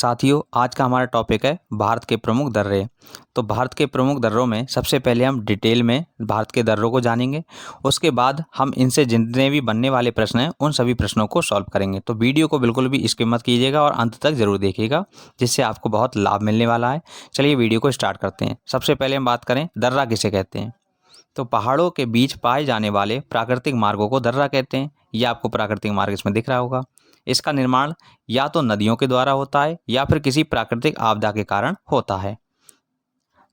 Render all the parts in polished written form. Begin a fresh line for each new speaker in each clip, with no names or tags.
साथियों, आज का हमारा टॉपिक है भारत के प्रमुख दर्रे। तो भारत के प्रमुख दर्रों में सबसे पहले हम डिटेल में भारत के दर्रों को जानेंगे। उसके बाद हम इनसे जितने भी बनने वाले प्रश्न हैं उन सभी प्रश्नों को सॉल्व करेंगे। तो वीडियो को बिल्कुल भी स्किप मत कीजिएगा और अंत तक ज़रूर देखिएगा, जिससे आपको बहुत लाभ मिलने वाला है। चलिए वीडियो को स्टार्ट करते हैं। सबसे पहले हम बात करें दर्रा किसे कहते हैं। तो पहाड़ों के बीच पाए जाने वाले प्राकृतिक मार्गों को दर्रा कहते हैं। ये आपको प्राकृतिक मार्ग इसमें दिख रहा होगा। इसका निर्माण या तो नदियों के द्वारा होता है या फिर किसी प्राकृतिक आपदा के कारण होता है।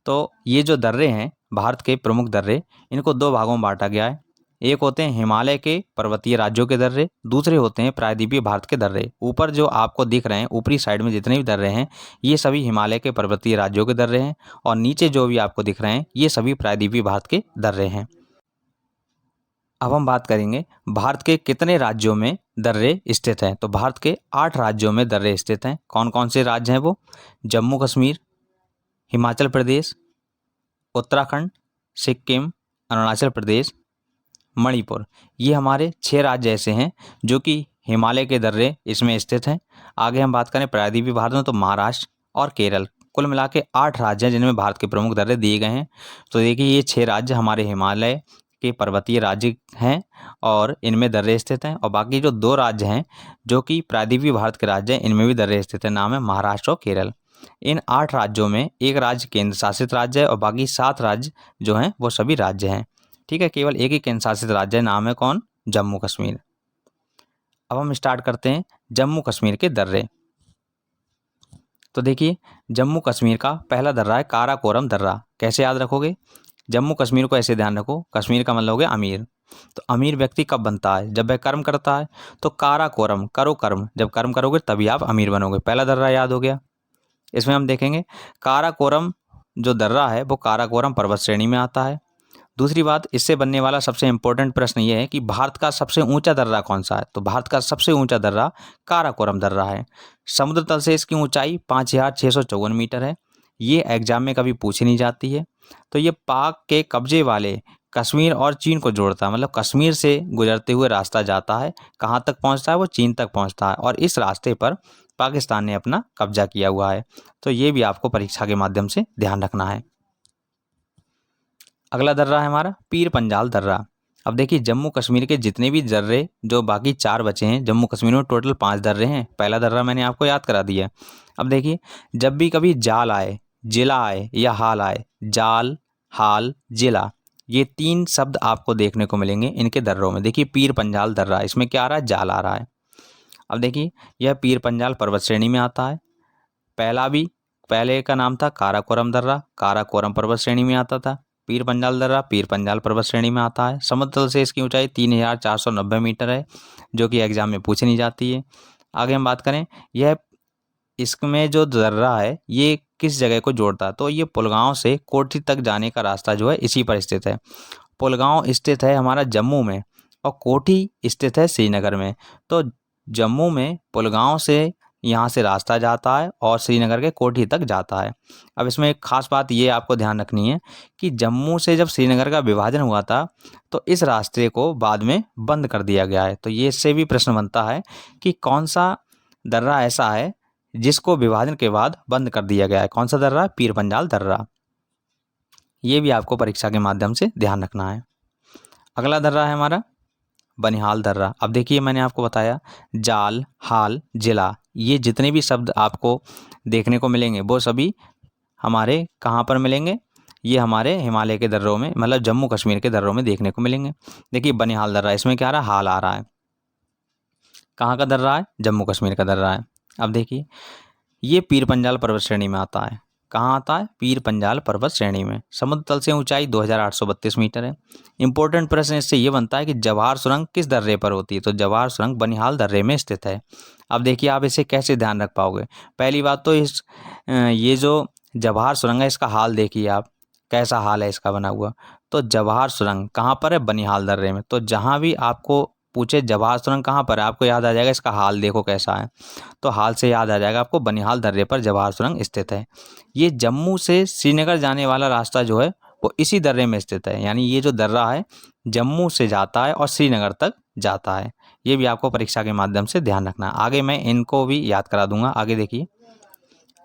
तो ये जो दर्रे हैं भारत के प्रमुख दर्रे, इनको दो भागों में बांटा गया है। एक होते हैं हिमालय के पर्वतीय राज्यों के दर्रे, दूसरे होते हैं प्रायद्वीपीय भारत के दर्रे। ऊपर जो आपको दिख रहे हैं ऊपरी साइड में जितने भी दर्रे हैं ये सभी हिमालय के पर्वतीय राज्यों के दर्रे हैं, और नीचे जो भी आपको दिख रहे हैं ये सभी प्रायद्वीपीय भारत के दर्रे हैं। अब हम बात करेंगे भारत के कितने राज्यों में दर्रे स्थित हैं। तो भारत के 8 राज्यों में दर्रे स्थित हैं। कौन कौन से राज्य हैं वो? जम्मू कश्मीर, हिमाचल प्रदेश, उत्तराखंड, सिक्किम, अरुणाचल प्रदेश, मणिपुर। ये हमारे 6 राज्य ऐसे हैं जो कि हिमालय के दर्रे इसमें स्थित हैं। आगे हम बात करें प्रायद्वीपीय भारत में, तो महाराष्ट्र और केरल, कुल मिला के 8 राज्य हैं जिनमें भारत के प्रमुख दर्रे दिए गए हैं। तो देखिए ये 6 राज्य हमारे हिमालय के पर्वतीय राज्य हैं और इनमें दर्रे स्थित हैं, और बाकी जो 2 राज्य हैं जो कि प्रायद्वीपीय भारत के राज्य हैं इनमें भी दर्रे स्थित हैं। नाम है महाराष्ट्र और केरल। इन 8 राज्यों में एक राज्य केंद्र शासित राज्य है और बाकी 7 राज्य जो हैं वो सभी राज्य हैं। ठीक है, केवल एक ही केंद्र शासित राज्य है, नाम है कौन? जम्मू कश्मीर। अब हम स्टार्ट करते हैं जम्मू कश्मीर के दर्रे। तो देखिए जम्मू कश्मीर का पहला दर्रा है काराकोरम दर्रा। कैसे याद रखोगे? जम्मू कश्मीर को ऐसे ध्यान रखो, कश्मीर का मतलब हो गया अमीर। तो अमीर व्यक्ति कब बनता है? जब वह कर्म करता है। तो काराकोरम, करो कर्म, जब कर्म करोगे तभी आप अमीर बनोगे। पहला दर्रा याद हो गया। इसमें हम देखेंगे काराकोरम जो दर्रा है वो काराकोरम पर्वत श्रेणी में आता है। दूसरी बात, इससे बनने वाला सबसे इंपॉर्टेंट प्रश्न ये है कि भारत का सबसे ऊंचा दर्रा कौन सा है। तो भारत का सबसे ऊंचा दर्रा काराकोरम दर्रा है। समुद्र तल से इसकी ऊंचाई 5654 मीटर है। ये एग्जाम में कभी पूछी नहीं जाती है। तो ये पाक के कब्जे वाले कश्मीर और चीन को जोड़ता है, मतलब कश्मीर से गुजरते हुए रास्ता जाता है, कहाँ तक पहुँचता है? वो चीन तक पहुँचता है, और इस रास्ते पर पाकिस्तान ने अपना कब्जा किया हुआ है। तो ये भी आपको परीक्षा के माध्यम से ध्यान रखना है। अगला दर्रा है हमारा पीर पंजाल दर्रा। अब देखिए जम्मू कश्मीर के जितने भी दर्रे जो बाकी 4 बचे हैं, जम्मू कश्मीर में टोटल 5 दर्रे हैं। पहला दर्रा मैंने आपको याद करा दिया। अब देखिए जब भी कभी जाल आए, जिला आए या हाल आए, जाल, हाल, जिला, ये 3 शब्द आपको देखने को मिलेंगे इनके दर्रों में। देखिए पीर पंजाल दर्रा, इसमें क्या आ रहा है? जाल आ रहा है। अब देखिए यह पीर पंजाल पर्वत श्रेणी में आता है। पहले का नाम था काराकोरम दर्रा, काराकोरम पर्वत श्रेणी में आता था। पीर पंजाल दर्रा पीर पंजाल पर्वत श्रेणी में आता है। समुद्र तल से इसकी ऊंचाई 3490 मीटर है, जो कि एग्जाम में पूछी नहीं जाती है। आगे हम बात करें यह इसमें जो दर्रा है ये किस जगह को जोड़ता है। तो ये पुलगांव से कोठी तक जाने का रास्ता जो है इसी पर स्थित है। पुलगांव स्थित है हमारा जम्मू में और कोठी स्थित है श्रीनगर में। तो जम्मू में पुलगांव से यहाँ से रास्ता जाता है और श्रीनगर के कोठी तक जाता है। अब इसमें एक खास बात ये आपको ध्यान रखनी है कि जम्मू से जब श्रीनगर का विभाजन हुआ था तो इस रास्ते को बाद में बंद कर दिया गया है। तो ये इससे भी प्रश्न बनता है कि कौन सा दर्रा ऐसा है जिसको विभाजन के बाद बंद कर दिया गया है। कौन सा दर्रा? पीर पंजाल दर्रा। ये भी आपको परीक्षा के माध्यम से ध्यान रखना है। अगला दर्रा है हमारा बनिहाल दर्रा। अब देखिए मैंने आपको बताया जाल, हाल, जिला, ये जितने भी शब्द आपको देखने को मिलेंगे वो सभी हमारे कहाँ पर मिलेंगे? ये हमारे हिमालय के दर्रों में, मतलब जम्मू कश्मीर के दर्रों में देखने को मिलेंगे। देखिए बनिहाल दर्रा, इसमें क्या आ रहा है? हाल आ रहा है। कहाँ का दर्रा है? जम्मू कश्मीर का दर्रा है। अब देखिए ये पीर पंजाल पर्वत श्रेणी में आता है। कहाँ आता है? पीर पंजाल पर्वत श्रेणी में। समुद्र तल से ऊंचाई 2832 मीटर है। इंपॉर्टेंट प्रश्न इससे ये बनता है कि जवाहर सुरंग किस दर्रे पर होती है। तो जवाहर सुरंग बनिहाल दर्रे में स्थित है। अब देखिए आप इसे कैसे ध्यान रख पाओगे। पहली बात तो ये जो जवाहर सुरंग है इसका हाल देखिए आप, कैसा हाल है इसका बना हुआ। तो जवाहर सुरंग कहाँ पर है? बनिहाल दर्रे में। तो जहाँ भी आपको पूछे जवाहर सुरंग कहाँ पर है, आपको याद आ जाएगा इसका हाल देखो कैसा है। तो हाल से याद आ जाएगा आपको बनिहाल दर्रे पर जवाहर सुरंग स्थित है। ये जम्मू से श्रीनगर जाने वाला रास्ता जो है वो इसी दर्रे में स्थित है। यानी ये जो दर्रा है जम्मू से जाता है और श्रीनगर तक जाता है। ये भी आपको परीक्षा के माध्यम से ध्यान रखना है। आगे मैं इनको भी याद करा दूंगा। आगे देखिए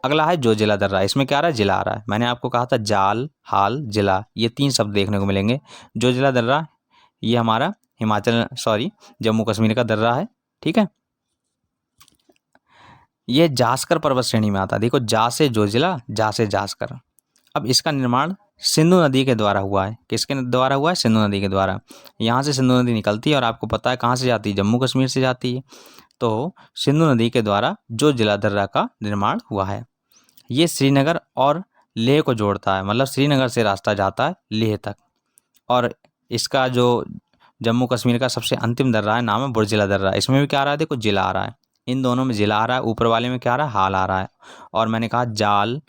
अगला है जोजिला दर्रा, इसमें क्या आ रहा है, जिला आ रहा है। मैंने आपको कहा था जाल, हाल, जिला, ये 3 शब्द देखने को मिलेंगे। जोजिला दर्रा ये हमारा जम्मू कश्मीर का दर्रा है, ठीक है। ये जास्कर पर्वत श्रेणी में आता है। देखो, जा से जोजिला, जा से जास्कर। अब इसका निर्माण सिंधु नदी के द्वारा हुआ है। किसके द्वारा हुआ है, सिंधु नदी के द्वारा। यहाँ से सिंधु नदी निकलती है और आपको पता है कहाँ से जाती है, जम्मू कश्मीर से जाती है। तो सिंधु नदी के द्वारा जोजिला दर्रा का निर्माण हुआ है। ये श्रीनगर और लेह को जोड़ता है, मतलब श्रीनगर से रास्ता जाता है लेह तक। और इसका जो जम्मू कश्मीर का सबसे अंतिम दर्रा है, नाम है बुर्जिला दर्रा। इसमें भी क्या आ रहा है, देखो जिला आ रहा है। इन दोनों में जिला आ रहा है, ऊपर वाले में क्या आ रहा है, हाल आ रहा है। और मैंने कहा जाल,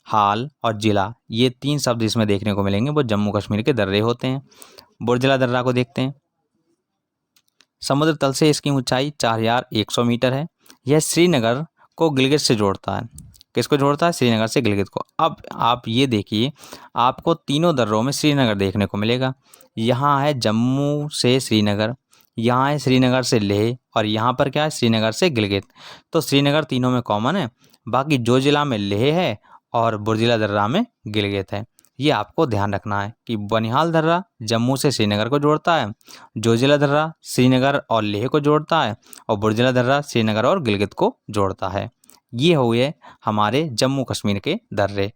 हाल और जिला, ये 3 शब्द इसमें देखने को मिलेंगे, वो जम्मू कश्मीर के दर्रे होते हैं। बुर्जिला दर्रा को देखते हैं। समुद्र तल से इसकी ऊंचाई 4100 मीटर है। यह श्रीनगर को गिलगित से जोड़ता है। किसको जोड़ता है, श्रीनगर से गिलगित को। अब आप ये देखिए, आपको तीनों दर्रों में श्रीनगर देखने को मिलेगा। यहाँ है जम्मू से श्रीनगर, यहाँ है श्रीनगर से लेह, और यहाँ पर क्या है, श्रीनगर से गिलगित। तो श्रीनगर तीनों में कॉमन है। बाकी जोजिला में लेह है और बुर्जिला दर्रा में गिलगित है। ये आपको ध्यान रखना है कि बनिहाल दर्रा जम्मू से श्रीनगर को जोड़ता है, जोजिला दर्रा श्रीनगर और लेह को जोड़ता है, और बुर्जिला दर्रा श्रीनगर और गिलगित को जोड़ता है। ये हुए हमारे जम्मू कश्मीर के दर्रे।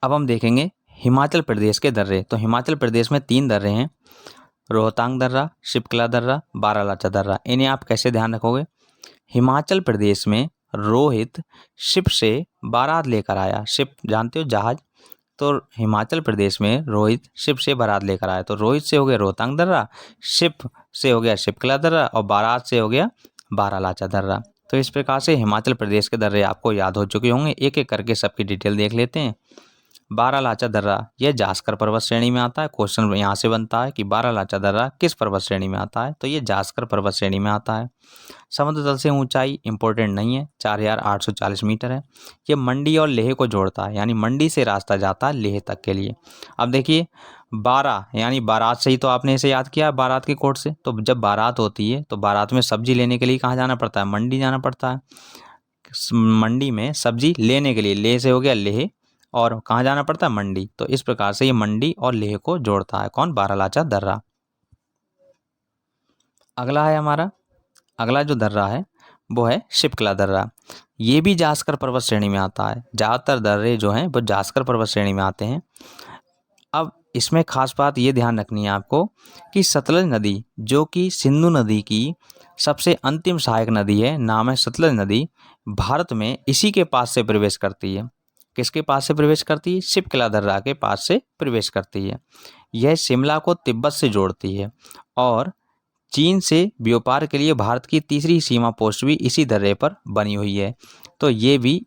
अब हम देखेंगे हिमाचल प्रदेश के दर्रे। तो हिमाचल प्रदेश में 3 दर्रे हैं, रोहतांग दर्रा, शिपकला दर्रा, बारालाचा दर्रा। इन्हें आप कैसे ध्यान रखोगे, हिमाचल प्रदेश में रोहित शिप से बारात लेकर आया। शिप जानते हो, जहाज। तो हिमाचल प्रदेश में रोहित शिप से बारात लेकर आया। तो रोहित से हो गया रोहतांग दर्रा, शिप से हो गया शिपकला दर्रा, और बारात से हो गया बारालाचा दर्रा। तो इस प्रकार से हिमाचल प्रदेश के दर्रे आपको याद हो चुके होंगे। एक एक करके सबकी डिटेल देख लेते हैं। बारालाचा दर्रा यह जास्कर पर्वत श्रेणी में आता है। क्वेश्चन यहाँ से बनता है कि बारालाचा दर्रा किस पर्वत श्रेणी में आता है, तो ये जास्कर पर्वत श्रेणी में आता है। समुद्र तल से ऊंचाई इंपॉर्टेंट नहीं है, 4840 मीटर है। ये मंडी और लेह को जोड़ता है, यानी मंडी से रास्ता जाता है लेह तक के लिए। अब देखिए, बारा यानी बारात से ही तो आपने इसे याद किया, बारात के कोट से। तो जब बारात होती है तो बारात में सब्जी लेने के लिए कहाँ जाना पड़ता है, मंडी जाना पड़ता है। मंडी में सब्जी लेने के लिए लेह से हो गया लेह, और कहाँ जाना पड़ता है, मंडी। तो इस प्रकार से ये मंडी और लेह को जोड़ता है कौन, बारालाचा दर्रा। अगला है हमारा, अगला जो दर्रा है वो है शिपकला दर्रा। ये भी जास्कर पर्वत श्रेणी में आता है। ज़्यादातर दर्रे जो हैं वो जास्कर पर्वत श्रेणी में आते हैं। अब इसमें खास बात ये ध्यान रखनी है आपको कि सतलज नदी, जो कि सिंधु नदी की सबसे अंतिम सहायक नदी है, नाम है सतलज नदी, भारत में इसी के पास से प्रवेश करती है। किसके पास से प्रवेश करती है, शिपकला दर्रा के पास से प्रवेश करती है। यह शिमला को तिब्बत से जोड़ती है, और चीन से व्यापार के लिए भारत की तीसरी सीमा पोस्ट भी इसी दर्रे पर बनी हुई है। तो ये भी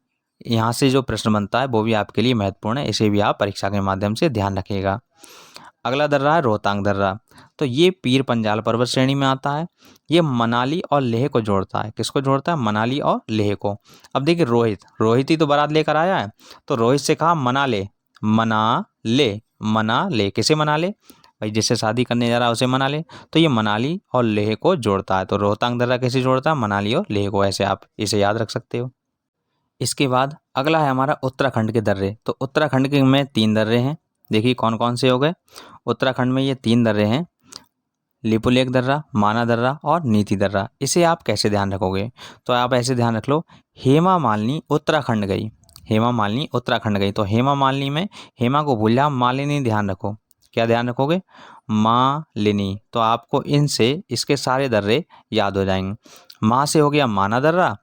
यहाँ से जो प्रश्न बनता है वो भी आपके लिए महत्वपूर्ण है, इसे भी आप परीक्षा के माध्यम से ध्यान रखिएगा। अगला दर्रा है रोहतांग दर्रा। तो ये पीर पंजाल पर्वत श्रेणी में आता है। ये मनाली और लेह को जोड़ता है। किसको जोड़ता है, मनाली और लेह को। अब देखिए, रोहित ही तो बारात लेकर आया है, तो रोहित से कहा मना ले, मना ले, किसे मना ले भाई, जिससे शादी करने जा रहा है उसे मना ले। तो ये मनाली और लेह को जोड़ता है। तो रोहतांग दर्रा कैसे जोड़ता है, मनाली और लेह को। ऐसे आप इसे याद रख सकते हो। इसके बाद अगला है हमारा उत्तराखंड के दर्रे। तो उत्तराखंड के में 3 दर्रे हैं। देखिए कौन कौन से हो गए उत्तराखंड में, ये 3 दर्रे हैं, लिपुलेख दर्रा, माना दर्रा और नीति दर्रा। इसे आप कैसे ध्यान रखोगे, तो आप ऐसे ध्यान रख लो, हेमा मालिनी उत्तराखंड गई, हेमा मालिनी उत्तराखंड गई। तो हेमा मालिनी में हेमा को भूल जाओ, मालिनी ध्यान रखो। क्या ध्यान रखोगे, मालिनी। तो आपको इनसे इसके सारे दर्रे याद हो जाएंगे। माँ से हो गया माना दर्रा,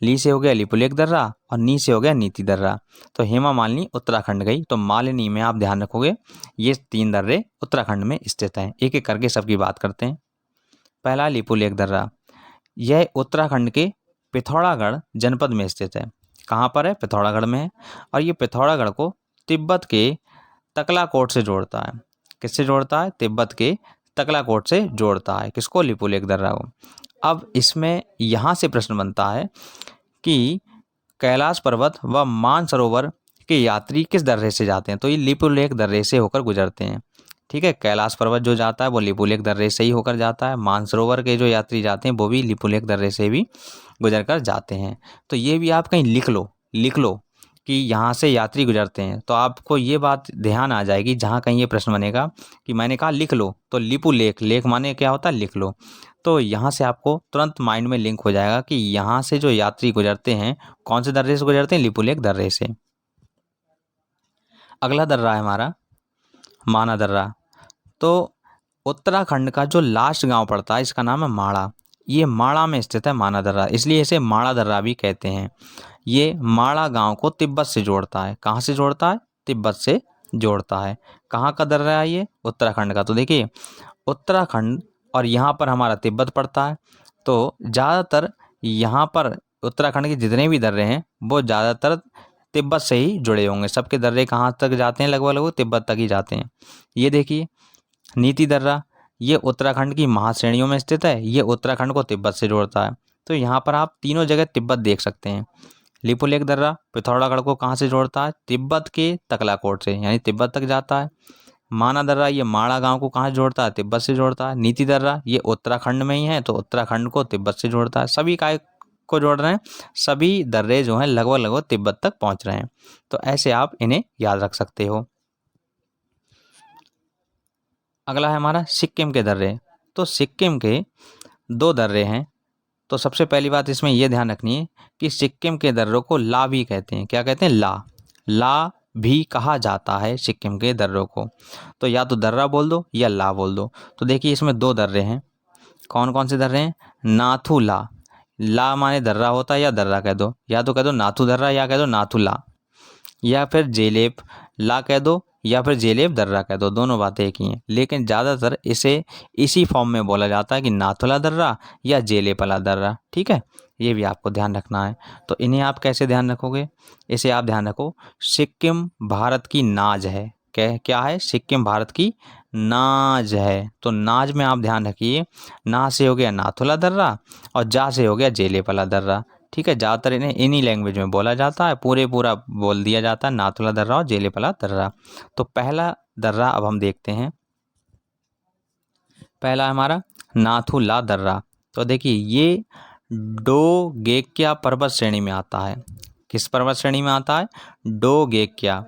ली से हो गया लिपुलेख दर्रा, और नी से हो गया नीति दर्रा। तो हेमा मालिनी उत्तराखंड गई। तो मालिनी में आप ध्यान रखोगे ये 3 दर्रे उत्तराखंड में स्थित हैं। एक एक करके सबकी बात करते हैं। पहला लिपुलेख दर्रा, यह उत्तराखंड के पिथौरागढ़ जनपद में स्थित है। कहाँ पर है, पिथौरागढ़ में है। और ये पिथौरागढ़ को तिब्बत के तकलाकोट से जोड़ता है। किससे जोड़ता है, तिब्बत के तकलाकोट से जोड़ता है। किसको, लिपुलेख दर्रा को। अब इसमें यहाँ से प्रश्न बनता है कि कैलाश पर्वत व मानसरोवर के यात्री किस दर्रे से जाते हैं, तो ये लिपुलेख दर्रे से होकर गुजरते हैं। ठीक है। कैलाश पर्वत जो जाता है वो लिपुलेख दर्रे से ही होकर जाता है। मानसरोवर के जो यात्री जाते हैं वो भी लिपुलेख दर्रे से भी गुजर कर जाते हैं। तो ये भी आप कहीं लिख लो कि यहाँ से यात्री गुजरते हैं, तो आपको ये बात ध्यान आ जाएगी जहाँ कहीं ये प्रश्न बनेगा कि मैंने कहा लिख लो, तो लिपुलेख, लेख माने क्या होता है, लिख लो। तो यहाँ से आपको तुरंत माइंड में लिंक हो जाएगा कि यहाँ से जो यात्री गुजरते हैं कौन से दर्रे से गुजरते हैं, लिपुलेख दर्रे से। अगला दर्रा है हमारा माना दर्रा। तो उत्तराखंड का जो लास्ट गांव पड़ता है इसका नाम है माणा। ये माणा में स्थित है माना दर्रा, इसलिए इसे माणा दर्रा भी कहते हैं। ये माणा गांव को तिब्बत से जोड़ता है। कहाँ से जोड़ता है, तिब्बत से जोड़ता है। कहाँ का दर्रा है ये, उत्तराखंड का। तो देखिए उत्तराखंड और यहाँ पर हमारा तिब्बत पड़ता है, तो ज़्यादातर यहाँ पर उत्तराखंड के जितने भी दर्रे हैं वो ज़्यादातर तिब्बत से ही जुड़े होंगे। सबके दर्रे कहाँ तक जाते हैं, लगभग लगभग तिब्बत तक ही जाते हैं। ये देखिए नीति दर्रा, ये उत्तराखंड की महाश्रेणियों में स्थित है। ये उत्तराखंड को तिब्बत से जोड़ता है। तो यहाँ पर आप तीनों जगह तिब्बत देख सकते हैं। लिपुलेख दर्रा पिथौरागढ़ को कहाँ से जोड़ता है, तिब्बत के तकलाकोट से, यानी तिब्बत तक जाता है। माना दर्रा ये माणा गांव को कहाँ से जोड़ता है, तिब्बत से जोड़ता है। नीति दर्रा ये उत्तराखंड में ही है, तो उत्तराखंड को तिब्बत से जोड़ता है। सभी काय को जोड़ रहे हैं, सभी दर्रे जो हैं लगभग लगभग तिब्बत तक पहुँच रहे हैं। तो ऐसे आप इन्हें याद रख सकते हो। अगला है हमारा सिक्किम के दर्रे। तो सिक्किम के 2 दर्रे हैं। तो सबसे पहली बात इसमें यह ध्यान रखनी है कि सिक्किम के दर्रों को ला भी कहते हैं। क्या कहते हैं, ला भी कहा जाता है सिक्किम के दर्रों को। तो या तो दर्रा बोल दो या ला बोल दो। तो देखिए इसमें 2 दर्रे हैं। कौन कौन से दर्रे हैं, नाथू ला माने दर्रा होता है या दर्रा कह दो, या तो कह दो नाथू दर्रा या कह दो नाथू ला, या फिर जेलेब ला कह दो या फिर जेलेब दर्रा कह दो। दोनों बातें एक ही हैं, लेकिन ज़्यादातर इसे इसी फॉर्म में बोला जाता है कि नाथुला दर्रा या जेलेपला दर्रा। ठीक है, ये भी आपको ध्यान रखना है। तो इन्हें आप कैसे ध्यान रखोगे, इसे आप ध्यान रखो सिक्किम भारत की नाज है। क्या है, सिक्किम भारत की नाज है। तो नाज में आप ध्यान रखिए, ना से हो गया नाथुला दर्रा और जा से हो गया जेलेपला दर्रा। ठीक है, ज़्यादातर इन्हें इन्हीं लैंग्वेज में बोला जाता है, पूरा बोल दिया जाता है नाथुला दर्रा और जेलेपला दर्रा। तो पहला दर्रा अब हम देखते हैं। पहला हमारा नाथुला दर्रा। तो देखिए ये डोगेक्या पर्वत श्रेणी में आता है। किस पर्वत श्रेणी में आता है, डोगेक्या।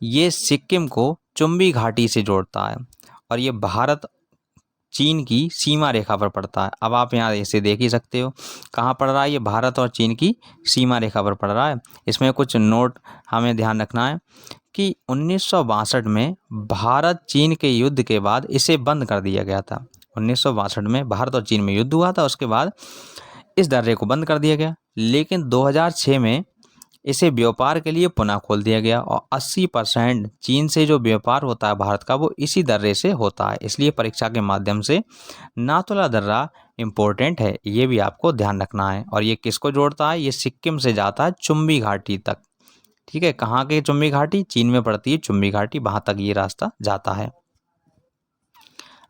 ये सिक्किम को चुम्बी घाटी से जोड़ता है और ये भारत चीन की सीमा रेखा पर पड़ता है। अब आप यहाँ इसे देख ही सकते हो, कहाँ पड़ रहा है, ये भारत और चीन की सीमा रेखा पर पड़ रहा है। इसमें कुछ नोट हमें ध्यान रखना है कि 1962 में भारत चीन के युद्ध के बाद इसे बंद कर दिया गया था। 1962 में भारत और चीन में युद्ध हुआ था, उसके बाद इस दर्रे को बंद कर दिया गया। लेकिन 2006 में इसे व्यापार के लिए पुनः खोल दिया गया और 80% चीन से जो व्यापार होता है भारत का, वो इसी दर्रे से होता है। इसलिए परीक्षा के माध्यम से नाथुला दर्रा इम्पोर्टेंट है, ये भी आपको ध्यान रखना है। और ये किसको जोड़ता है, ये सिक्किम से जाता है चुम्बी घाटी तक। ठीक है, कहाँ की चुम्बी घाटी, चीन में पड़ती है चुम्बी घाटी, वहाँ तक ये रास्ता जाता है।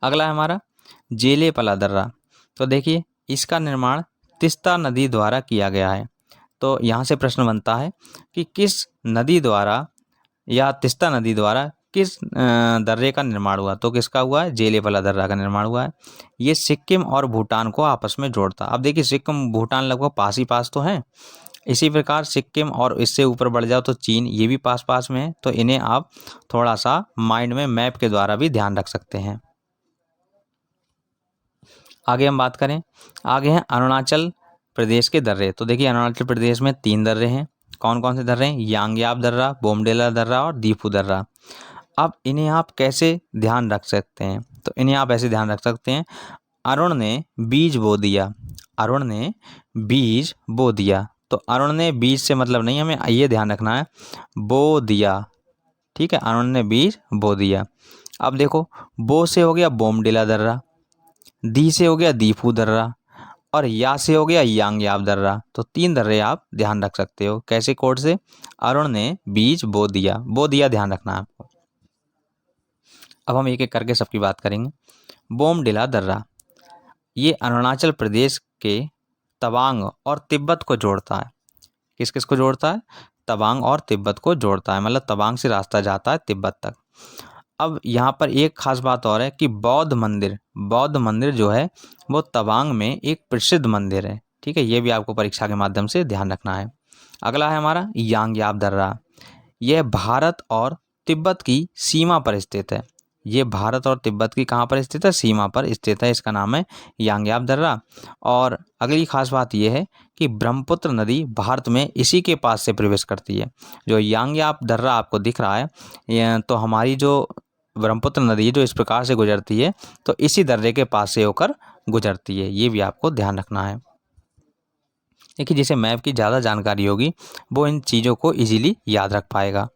अगला है हमारा जेलेपला दर्रा। तो देखिए इसका निर्माण तीस्ता नदी द्वारा किया गया है। तो यहाँ से प्रश्न बनता है कि किस नदी द्वारा या तीस्ता नदी द्वारा किस दर्रे का निर्माण हुआ। तो किसका हुआ है, जेलेपला दर्रा का निर्माण हुआ है। ये सिक्किम और भूटान को आपस में जोड़ता है। अब देखिए सिक्किम भूटान लगभग पास ही पास तो हैं, इसी प्रकार सिक्किम और इससे ऊपर बढ़ जाओ तो चीन, ये भी पास पास में है। तो इन्हें आप थोड़ा सा माइंड में मैप के द्वारा भी ध्यान रख सकते हैं। आगे हम बात करें, आगे हैं अरुणाचल प्रदेश के दर्रे। तो देखिए अरुणाचल प्रदेश में 3 दर्रे हैं। कौन कौन से दर्रे हैं, यांग्याप दर्रा, बोमडिला दर्रा और दीफू दर्रा। अब इन्हें आप कैसे ध्यान रख सकते हैं, तो इन्हें आप ऐसे ध्यान रख सकते हैं, अरुण ने बीज बो दिया, अरुण ने बीज बो दिया। तो अरुण ने बीज से मतलब नहीं, हमें ये ध्यान रखना है बो दिया। ठीक है, अरुण ने बीज बो दिया। अब देखो बो से हो गया बोमडिला दर्रा, दी से हो गया दीफू दर्रा और या से हो गया यांग्याप दर्रा। तो 3 दर्रे आप ध्यान रख सकते हो। कैसे कोड से, अरुण ने बीज बो दिया ध्यान रखना है आपको। अब हम एक एक करके सबकी बात करेंगे। बोमडिला दर्रा ये अरुणाचल प्रदेश के तवांग और तिब्बत को जोड़ता है। किस किस को जोड़ता है, तवांग और तिब्बत को जोड़ता है, मतलब तवांग से रास्ता जाता है तिब्बत तक। अब यहाँ पर एक खास बात और है कि बौद्ध मंदिर जो है वो तवांग में एक प्रसिद्ध मंदिर है। ठीक है, ये भी आपको परीक्षा के माध्यम से ध्यान रखना है। अगला है हमारा यांग्याप दर्रा। यह भारत और तिब्बत की सीमा पर स्थित है। ये भारत और तिब्बत की कहाँ पर स्थित है? सीमा पर स्थित है। इसका नाम है यांग्याप दर्रा। और अगली खास बात यह है कि ब्रह्मपुत्र नदी भारत में इसी के पास से प्रवेश करती है। जो यांग्याप दर्रा आपको दिख रहा है, तो हमारी जो ब्रह्मपुत्र नदी जो इस प्रकार से गुजरती है, तो इसी दर्रे के पास से होकर गुजरती है। ये भी आपको ध्यान रखना है। देखिए, जिसे मैप की ज़्यादा जानकारी होगी वो इन चीज़ों को इजीली याद रख पाएगा।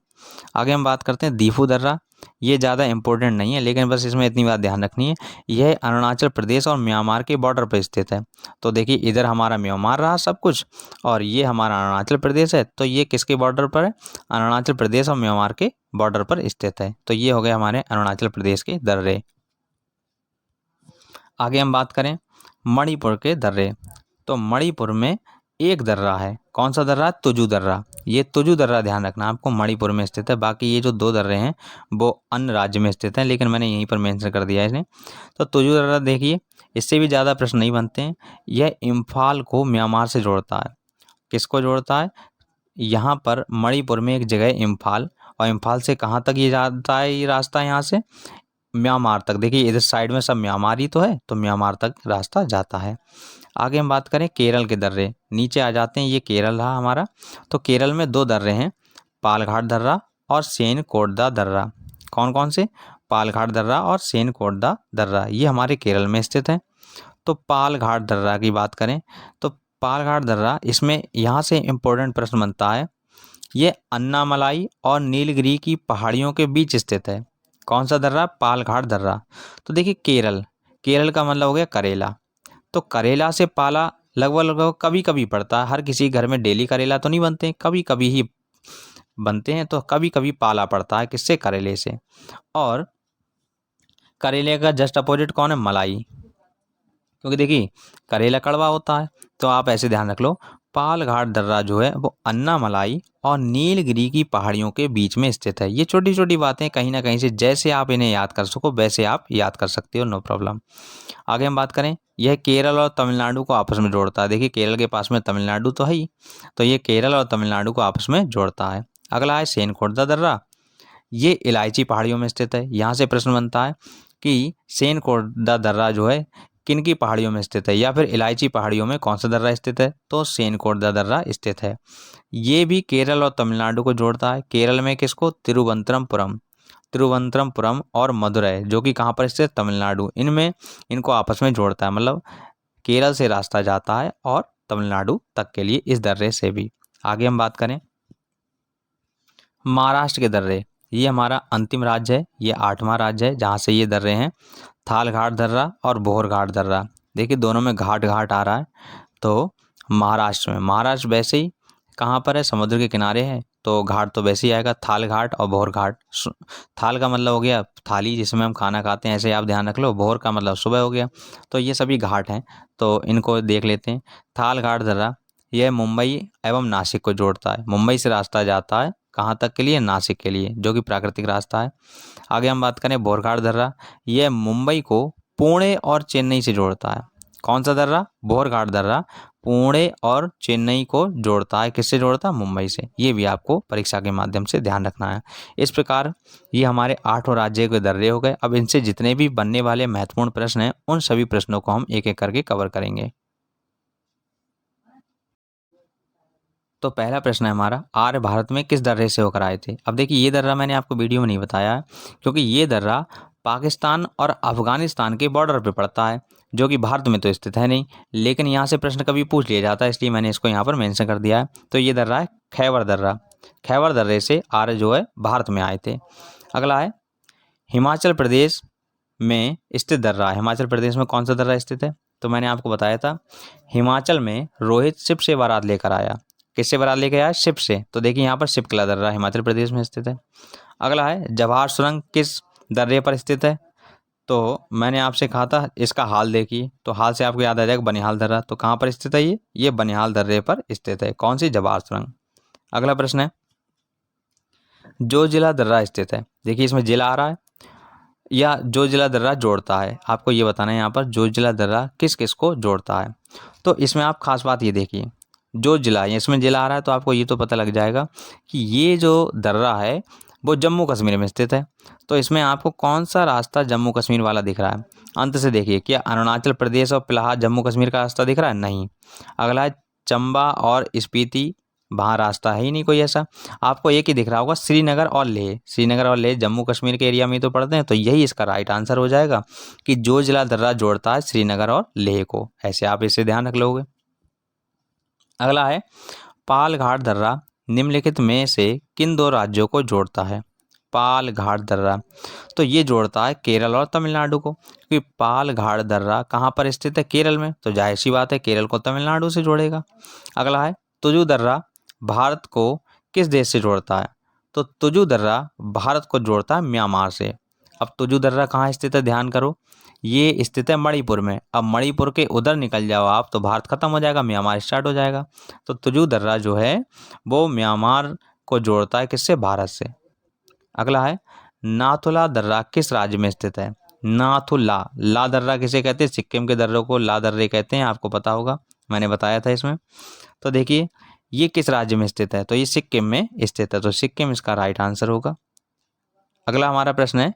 आगे हम बात करते हैं दीफू दर्रा। ये ज़्यादा इम्पोर्टेंट नहीं है, लेकिन बस इसमें इतनी बात ध्यान रखनी है, यह अरुणाचल प्रदेश और म्यांमार के बॉर्डर पर स्थित है। तो देखिए, इधर हमारा म्यांमार रहा सब कुछ और ये हमारा अरुणाचल प्रदेश है। तो ये किसके बॉर्डर पर है? अरुणाचल प्रदेश और म्यांमार के बॉर्डर पर स्थित है। तो ये हो गए हमारे अरुणाचल प्रदेश के दर्रे। आगे हम बात करें मणिपुर के दर्रे। तो मणिपुर में एक दर्रा है। कौन सा दर्रा? तुजू दर्रा। ये तुजू दर्रा ध्यान रखना आपको, मणिपुर में स्थित है। बाकी ये जो दो दर्रे हैं वो अन्य राज्य में स्थित हैं, लेकिन मैंने यहीं पर मेंशन कर दिया है इन्हें। तो तुजू दर्रा देखिए, इससे भी ज़्यादा प्रश्न नहीं बनते हैं। यह इम्फाल को म्यांमार से जोड़ता है। किसको जोड़ता है? यहाँ पर मणिपुर में एक जगह इम्फाल, और इम्फाल से कहाँ तक ये जाता है? ये रास्ता यहाँ से म्यांमार तक। देखिए, इधर साइड में सब म्यांमार ही तो है, तो म्यांमार तक रास्ता जाता है। आगे हम बात करें केरल के दर्रे। नीचे आ जाते हैं, ये केरल रहा हमारा। तो केरल में दो दर्रे हैं, पालघाट दर्रा और सेनकोरदा दर्रा। कौन कौन से? पालघाट दर्रा और सेनकोरदा दर्रा, ये हमारे केरल में स्थित है। तो पालघाट दर्रा की बात करें तो पालघाट दर्रा, इसमें यहाँ से इम्पोर्टेंट प्रश्न बनता है। ये अन्नामलाई और नीलगिरी की पहाड़ियों के बीच स्थित है। कौन सा दर्रा? पालघाट दर्रा। तो देखिए, केरल का मतलब हो गया करेला। तो करेला से पाला लगभग लगभग कभी कभी पड़ता है। हर किसी घर में डेली करेला तो नहीं बनते, कभी कभी ही बनते हैं। तो कभी कभी पाला पड़ता है, किससे? करेले से। और करेले का जस्ट अपोजिट कौन है? मलाई। क्योंकि देखिए, करेला कड़वा होता है। तो आप ऐसे ध्यान रख लो, पालघाट दर्रा जो है वो अन्नामलाई और नीलगिरी की पहाड़ियों के बीच में स्थित है। ये छोटी छोटी बातें कहीं ना कहीं से जैसे आप इन्हें याद कर सको वैसे आप याद कर सकते हो, नो प्रॉब्लम। आगे हम बात करें, यह केरल और तमिलनाडु को आपस में जोड़ता है। देखिए, केरल के पास में तमिलनाडु तो है ही, तो ये केरल और तमिलनाडु को आपस में जोड़ता है। अगला है सेनकोरदा दर्रा। ये इलायची पहाड़ियों में स्थित है। यहाँ से प्रश्न बनता है कि सेनकोरदा दर्रा जो है किन की पहाड़ियों में स्थित है, या फिर इलायची पहाड़ियों में कौन सा दर्रा स्थित है? तो सेनकोरदा दर्रा स्थित है। ये भी केरल और तमिलनाडु को जोड़ता है। केरल में किसको? तिरुवनंतपुरम और मदुरै, जो कि कहाँ पर स्थित? तमिलनाडु। इनमें इनको आपस में जोड़ता है, मतलब केरल से रास्ता जाता है और तमिलनाडु तक के लिए इस दर्रे से भी। आगे हम बात करें महाराष्ट्र के दर्रे। ये हमारा अंतिम राज्य है, ये 8वां राज्य है जहाँ से ये दर्रे हैं। थालघाट दर्रा और बोहरघाट दर्रा। देखिए, दोनों में घाट घाट आ रहा है। तो महाराष्ट्र में, महाराष्ट्र वैसे ही कहाँ पर है? समुद्र के किनारे है, तो घाट तो वैसे ही आएगा, थालघाट और बोहरघाट। थाल का मतलब हो गया थाली जिसमें हम खाना खाते हैं, ऐसे आप ध्यान रख लो। बोहर का मतलब सुबह हो गया। तो ये सभी घाट हैं, तो इनको देख लेते हैं। थालघाट दर्रा यह मुंबई एवं नासिक को जोड़ता है। मुंबई से रास्ता जाता है कहाँ तक के लिए? नासिक के लिए, जो कि प्राकृतिक रास्ता है। आगे हम बात करें बोहरघाट दर्रा। यह मुंबई को पुणे और चेन्नई से जोड़ता है। कौन सा दर्रा? बोहरघाट दर्रा पुणे और चेन्नई को जोड़ता है। किससे जोड़ता है? मुंबई से। ये भी आपको परीक्षा के माध्यम से ध्यान रखना है। इस प्रकार ये हमारे 8 राज्यों के दर्रे हो गए। अब इनसे जितने भी बनने वाले महत्वपूर्ण प्रश्न हैं, उन सभी प्रश्नों को हम एक एक करके कवर करेंगे। तो पहला प्रश्न है हमारा, आर्य भारत में किस दर्रे से होकर आए थे? अब देखिए, ये दर्रा मैंने आपको वीडियो में नहीं बताया है, क्योंकि ये दर्रा पाकिस्तान और अफगानिस्तान के बॉर्डर पे पड़ता है, जो कि भारत में तो स्थित है नहीं, लेकिन यहाँ से प्रश्न कभी पूछ लिया जाता है, इसलिए मैंने इसको यहाँ पर मेंशन कर दिया है। तो ये दर्रा है खैबर दर्रा। खैबर दर्रे से आर्य जो है भारत में आए थे। अगला है हिमाचल प्रदेश में स्थित दर्रा। हिमाचल प्रदेश में कौन सा दर्रा स्थित है? तो मैंने आपको बताया था, हिमाचल में रोहित शिप से बारात लेकर आया। किससे बारात लेकर आया? शिप से। तो देखिए, यहाँ पर शिपकला दर्रा हिमाचल प्रदेश में स्थित है। अगला है जवाहर सुरंग किस दर्रे पर स्थित है? तो मैंने आपसे कहा था इसका हाल देखिए, तो हाल से आपको याद आ जाएगा बनिहाल दर्रा। तो कहाँ पर स्थित है ये बनिहाल दर्रे पर स्थित है। कौन सी? जवाहर सुरंग। अगला प्रश्न है जो जिला दर्रा स्थित है। देखिए, इसमें जिला आ रहा है, या जोजिला दर्रा जोड़ता है, आपको ये बताना है यहाँ पर जोजिला दर्रा किस किस को जोड़ता है। तो इसमें आप खास बात ये देखिए, जो जिला इसमें जिला आ रहा है तो आपको ये तो पता लग जाएगा कि ये जो दर्रा है वो जम्मू कश्मीर में स्थित है। तो इसमें आपको कौन सा रास्ता जम्मू कश्मीर वाला दिख रहा है, अंत से देखिए, क्या अरुणाचल प्रदेश और फिलहाल जम्मू कश्मीर का रास्ता दिख रहा है? नहीं। अगला है चंबा और स्पीति, वहाँ रास्ता है ही नहीं कोई ऐसा। आपको एक ही दिख रहा होगा श्रीनगर और लेह, श्रीनगर और लेह जम्मू कश्मीर के एरिया में ही तो पड़ते हैं, तो यही इसका राइट आंसर हो जाएगा कि जो जिला दर्रा जोड़ता है श्रीनगर और लेह को। ऐसे आप इसे ध्यान रख लोगे। अगला है पाल घाट दर्रा निम्नलिखित में से किन दो राज्यों को जोड़ता है? पाल घाट दर्रा तो ये जोड़ता है केरल और तमिलनाडु को, क्योंकि पाल घाट दर्रा कहाँ पर स्थित है? केरल में, तो जाहिर सी बात है केरल को तमिलनाडु से जोड़ेगा। अगला है तुजू दर्रा भारत को किस देश से जोड़ता है? तो तुजू दर्रा भारत को जोड़ता है म्यांमार से। अब तुजू दर्रा कहाँ स्थित है, ध्यान करो, ये स्थित है मणिपुर में। अब मणिपुर के उधर निकल जाओ आप तो भारत खत्म हो जाएगा, म्यांमार स्टार्ट हो जाएगा। तो तुजू दर्रा जो है वो म्यांमार को जोड़ता है किससे? भारत से। अगला है नाथुला दर्रा किस राज्य में स्थित है? नाथुला, ला दर्रा किसे कहते हैं? सिक्किम के दर्रों को ला दर्रे कहते हैं, आपको पता होगा, मैंने बताया था इसमें। तो देखिए ये किस राज्य में स्थित है? तो ये सिक्किम में स्थित है, तो सिक्किम इसका राइट आंसर होगा। अगला हमारा प्रश्न है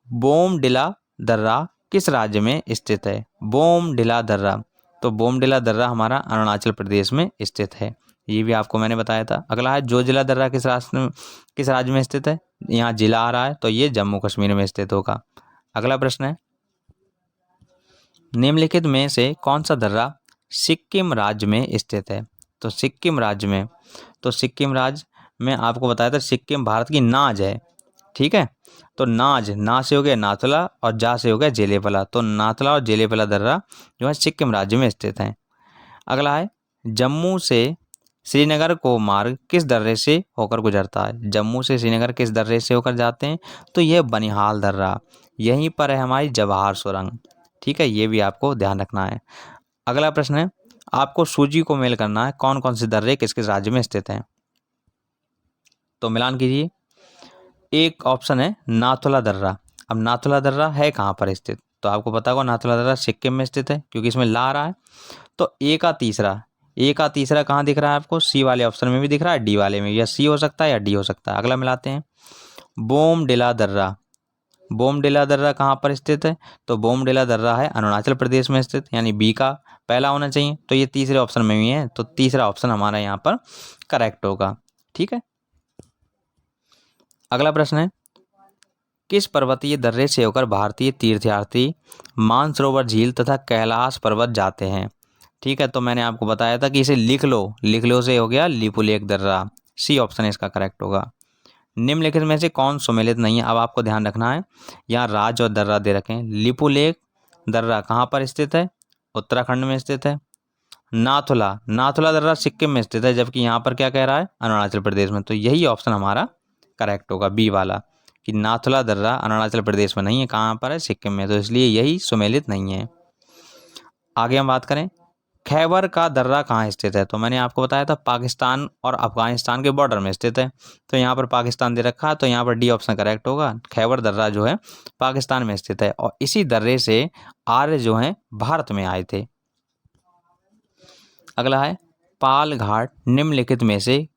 बोमडिला दर्रा किस राज्य में स्थित है? बोमडिला दर्रा, तो बोमडिला दर्रा हमारा अरुणाचल प्रदेश में स्थित है, ये भी आपको मैंने बताया था। अगला है जोजिला दर्रा किस राज्य में स्थित है? यहाँ जिला आ रहा है तो ये जम्मू कश्मीर में स्थित होगा। अगला प्रश्न है निम्नलिखित में से कौन सा दर्रा सिक्किम राज्य में स्थित है? तो सिक्किम राज्य में, तो सिक्किम राज्य में आपको बताया था सिक्किम भारत की नाज है, ठीक है। तो नाज, ना से हो गया नाथुला और जा से हो गया जेलेपला, तो नाथुला और जेलेपला दर्रा जो है सिक्किम राज्य में स्थित है। अगला है जम्मू से श्रीनगर को मार्ग किस दर्रे से होकर गुजरता है? जम्मू से श्रीनगर किस दर्रे से होकर जाते हैं? तो यह बनिहाल दर्रा, यहीं पर है हमारी जवाहर सुरंग, ठीक है, ये भी आपको ध्यान रखना है। अगला प्रश्न है आपको सूची को मेल करना है, कौन कौन से दर्रे किस किस राज्य में स्थित हैं। तो मिलान कीजिए। एक ऑप्शन है नाथुला दर्रा। अब नाथुला दर्रा है कहाँ पर स्थित? तो आपको पता होगा नाथुला दर्रा सिक्किम में स्थित है, क्योंकि इसमें ला रहा है। तो ए का तीसरा कहाँ दिख रहा है आपको? सी वाले ऑप्शन में भी दिख रहा है, डी वाले में, या सी हो सकता है या डी हो सकता है। अगला मिलाते हैं बोमडिला दर्रा। बोमडिला दर्रा कहाँ पर स्थित है? तो बोमडिला दर्रा है अरुणाचल प्रदेश में स्थित, यानी बी का पहला होना चाहिए, तो ये तीसरे ऑप्शन में भी है, तो तीसरा ऑप्शन हमारा यहाँ पर करेक्ट होगा, ठीक है। अगला प्रश्न है किस पर्वतीय दर्रे से होकर भारतीय तीर्थयात्री मानसरोवर झील तथा कैलाश पर्वत जाते हैं? ठीक है, तो मैंने आपको बताया था कि इसे लिख लो से हो गया लिपुलेख दर्रा, सी ऑप्शन इसका करेक्ट होगा। निम्नलिखित में से कौन सुमेलित नहीं है? अब आपको ध्यान रखना है, यहाँ राज्य और दर्रा दे रखे हैं। लिपुलेख दर्रा कहाँ पर स्थित है? उत्तराखंड में स्थित है। नाथुला दर्रा सिक्किम में स्थित है, जबकि यहाँ पर क्या कह रहा है? अरुणाचल प्रदेश में, तो यही ऑप्शन हमारा करेक्ट होगा, बी वाला, कि नाथुला दर्रा अरुणाचल प्रदेश में नहीं है, कहाँ पर है? सिक्किम में, तो इसलिए यही सुमेलित नहीं है। आगे हम बात करें खैबर का दर्रा कहाँ स्थित है? तो मैंने आपको बताया था पाकिस्तान और अफगानिस्तान के बॉर्डर में स्थित है, तो यहाँ पर पाकिस्तान दे रखा है, तो यहाँ पर डी ऑप्शन करेक्ट होगा। खैबर दर्रा जो है पाकिस्तान में स्थित है, और इसी दर्रे से आर्य जो है भारत में आए थे। अगला है पाल घाट निम्नलिखित में से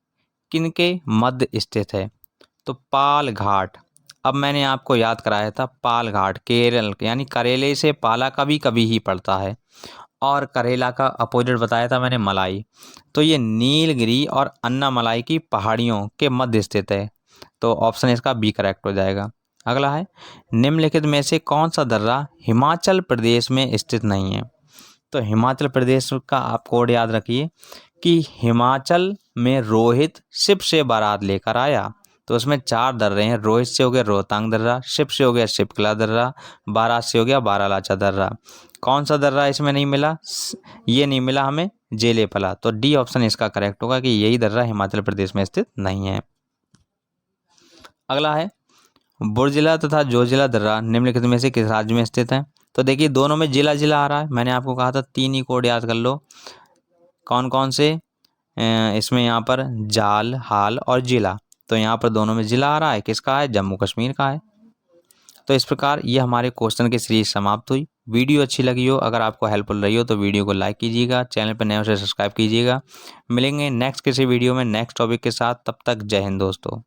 किनके मध्य स्थित है? तो पाल घाट, अब मैंने आपको याद कराया था पाल घाट केरल, यानी करेले से पाला कभी कभी ही पड़ता है, और करेला का अपोजिट बताया था मैंने मलाई, तो ये नीलगिरी और अन्नामलाई की पहाड़ियों के मध्य स्थित है, तो ऑप्शन इसका बी करेक्ट हो जाएगा। अगला है निम्नलिखित में से कौन सा दर्रा हिमाचल प्रदेश में स्थित नहीं है? तो हिमाचल प्रदेश का आप कोड याद रखिए कि हिमाचल में रोहित शिप से बारात लेकर आया, तो उसमें 4 दर्रे हैं। रोहित से हो गया रोहतांग दर्रा, शिप से हो गया शिपकला दर्रा, बारात से हो गया बारालाचा दर्रा। कौन सा दर्रा इसमें नहीं मिला? ये नहीं मिला हमें जेलेपला, तो डी ऑप्शन इसका करेक्ट होगा कि यही दर्रा हिमाचल प्रदेश में स्थित नहीं है। अगला है बुर्जिला तथा जोजिला दर्रा निम्नलिखित में से किस राज्य में स्थित है? तो देखिए दोनों में जिला जिला आ रहा है, मैंने आपको कहा था 3 ही कोड याद कर लो, कौन कौन से? इसमें यहाँ पर जाल, हाल और जिला, तो यहाँ पर दोनों में जिला आ रहा है, किसका है? जम्मू कश्मीर का है। तो इस प्रकार ये हमारे क्वेश्चन की सीरीज समाप्त हुई। वीडियो अच्छी लगी हो, अगर आपको हेल्पफुल रही हो तो वीडियो को लाइक कीजिएगा, चैनल पर नए हो तो सब्सक्राइब कीजिएगा। मिलेंगे नेक्स्ट किसी वीडियो में नेक्स्ट टॉपिक के साथ, तब तक जय हिंद दोस्तों।